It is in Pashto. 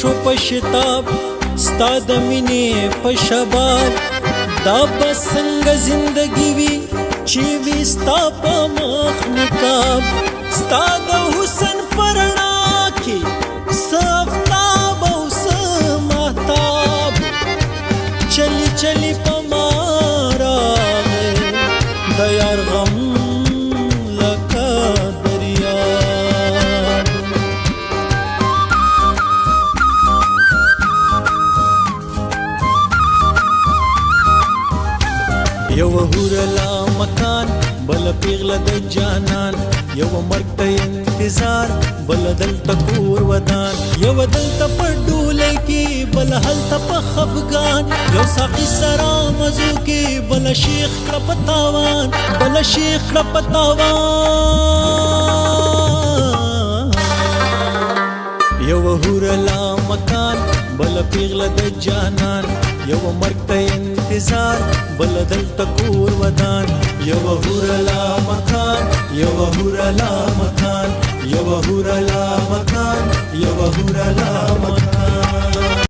شو په شتاب ستا د مینې په شباب دا به څنګه زندګي وي چې وي ستا په مخ نقاب ستا د حسن په رڼا کې څه آفتاب او څه مهتاب چلی چلی په ما راغی د یار غم لکه دریاب یو هورلا مکان بل پیغله د جانان یو مرګ ته انتظار بل دلته کور ودان یو دلته په ډولۍ کې بل هلته په خفګان یو ساقي سره مزو کې بل شیخ کړه په تاوان بل شیخ کړه په تاوان یو هورلا مکان بل پیغله د جانان یو مرګ ته انتظار بل دلته کور ودان یو هورلا مکان یو هورلا مکان یو هورلا مکان یو هورلا مکان